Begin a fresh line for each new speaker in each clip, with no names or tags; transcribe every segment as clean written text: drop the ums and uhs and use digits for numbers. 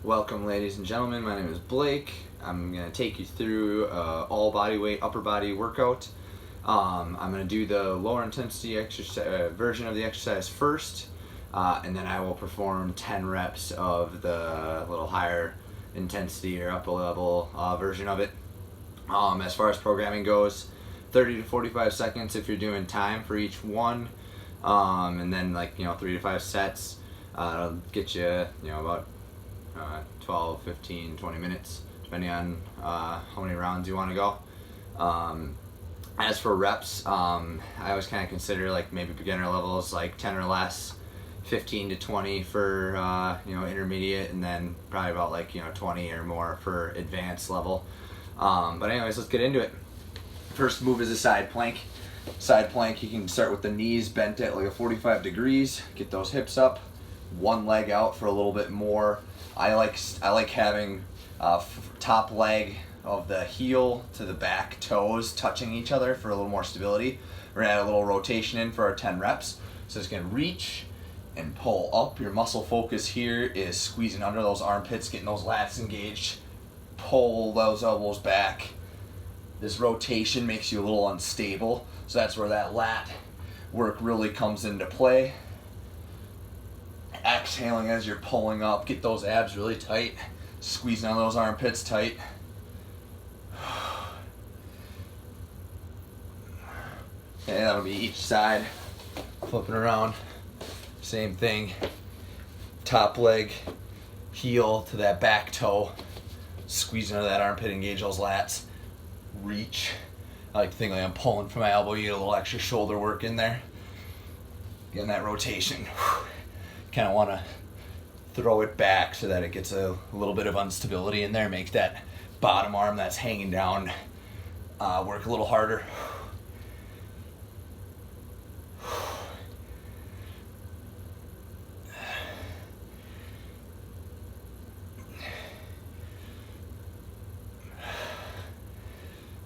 Welcome, ladies and gentlemen. My name is Blake. I'm going to take you through all body weight upper body workout. I'm going to do the lower intensity exercise version of the exercise first, and then I will perform 10 reps of the little higher intensity or upper level version of it. As far as programming goes, 30 to 45 seconds if you're doing time for each one, and then 3 to 5 sets. It'll get you about 12, 15, 20 minutes, depending on how many rounds you want to go. As for reps, I always kind of consider maybe beginner levels, 10 or less, 15 to 20 for intermediate, and then probably about 20 or more for advanced level. But anyways, let's get into it. First move is a side plank. Side plank, you can start with the knees bent at a 45 degrees, get those hips up, one leg out for a little bit more. I like having top leg of the heel to the back toes touching each other for a little more stability. We're gonna add a little rotation in for our 10 reps. So it's gonna reach and pull up. Your muscle focus here is squeezing under those armpits, getting those lats engaged. Pull those elbows back. This rotation makes you a little unstable, so that's where that lat work really comes into play. Exhaling as you're pulling up, get those abs really tight, squeezing on those armpits tight. Okay, that'll be each side. Flipping around, same thing. Top leg, heel to that back toe, squeezing under that armpit, engage those lats. Reach. I like to think I'm pulling from my elbow, you get a little extra shoulder work in there. Getting that rotation. Kind of want to throw it back so that it gets a little bit of instability in there, make that bottom arm that's hanging down work a little harder.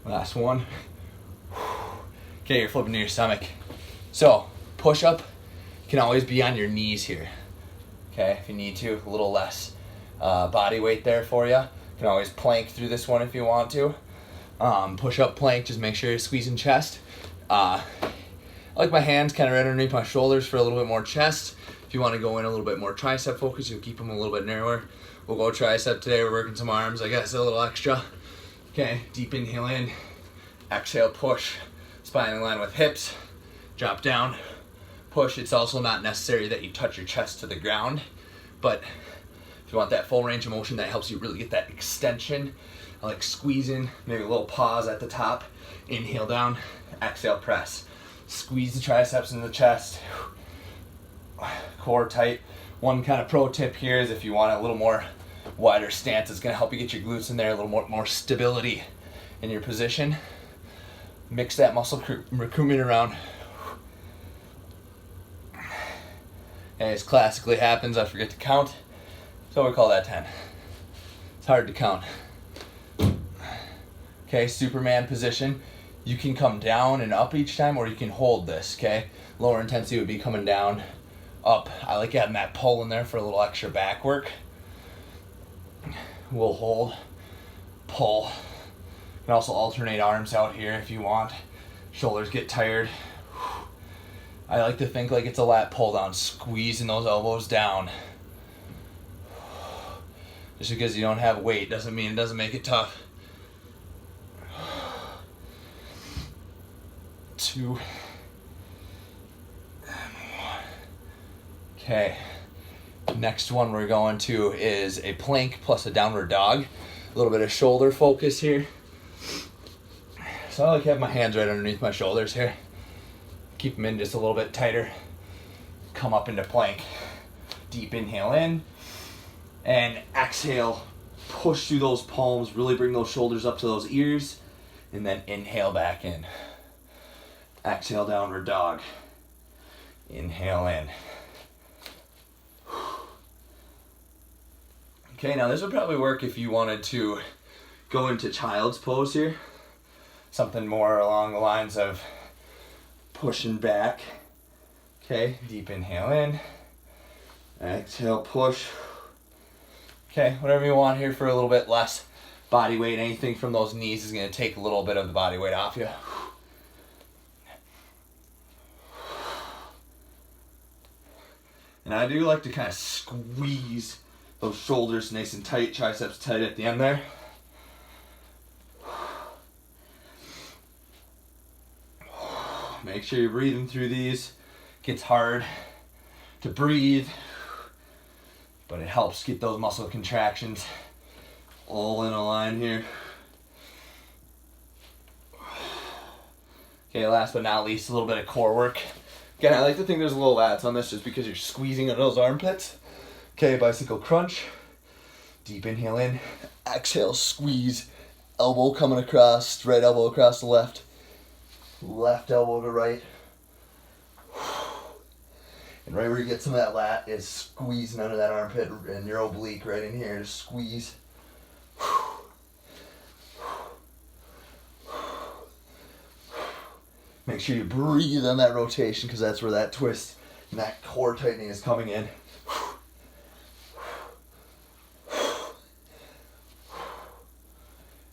Last one. Okay, you're flipping to your stomach. So, push up can always be on your knees here. Okay, if you need to, a little less body weight there for you. You can always plank through this one if you want to. Push up plank, just make sure you're squeezing chest. I like my hands kind of right underneath my shoulders for a little bit more chest. If you want to go in a little bit more tricep focus, you'll keep them a little bit narrower. We'll go tricep today, we're working some arms, I guess a little extra. Okay, deep inhale in, exhale, push, spine in line with hips, drop down, push. It's also not necessary that you touch your chest to the ground, but if you want that full range of motion that helps you really get that extension, I like squeezing, maybe a little pause at the top, inhale down, exhale, press. Squeeze the triceps into the chest, core tight. One kind of pro tip here is if you want a little more wider stance, it's going to help you get your glutes in there, a little more stability in your position. Mix that muscle recruitment around. As classically happens, I forget to count, so we call that 10. It's hard to count. Okay, Superman position. You can come down and up each time, or you can hold this, okay? Lower intensity would be coming down, up. I like having that pull in there for a little extra back work. We'll hold, pull. You can also alternate arms out here if you want. Shoulders get tired. I like to think like it's a lat pull down, squeezing those elbows down. Just because you don't have weight doesn't mean it doesn't make it tough. 2 and 1. Okay. Next one we're going to is a plank plus a downward dog. A little bit of shoulder focus here. So I like to have my hands right underneath my shoulders here. Keep them in just a little bit tighter. Come up into plank. Deep inhale in. And exhale. Push through those palms. Really bring those shoulders up to those ears. And then inhale back in. Exhale, downward dog. Inhale in. Okay, now this would probably work if you wanted to go into child's pose here. Something more along the lines of pushing back. Okay, deep inhale in. Exhale, push. Okay, whatever you want here for a little bit less body weight. Anything from those knees is going to take a little bit of the body weight off you. And I do like to kind of squeeze those shoulders nice and tight, triceps tight at the end there. Make sure you're breathing through these. It gets hard to breathe, but it helps get those muscle contractions all in a line here. Okay, last but not least, a little bit of core work. Again, I like to think there's a little lats on this just because you're squeezing into those armpits. Okay, bicycle crunch. Deep inhale in, exhale, squeeze. Elbow coming across, right elbow across the left. Left elbow to right. And right where you get some of that lat is squeezing under that armpit and your oblique right in here. Just squeeze. Make sure you breathe on that rotation because that's where that twist and that core tightening is coming in.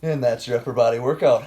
And that's your upper body workout.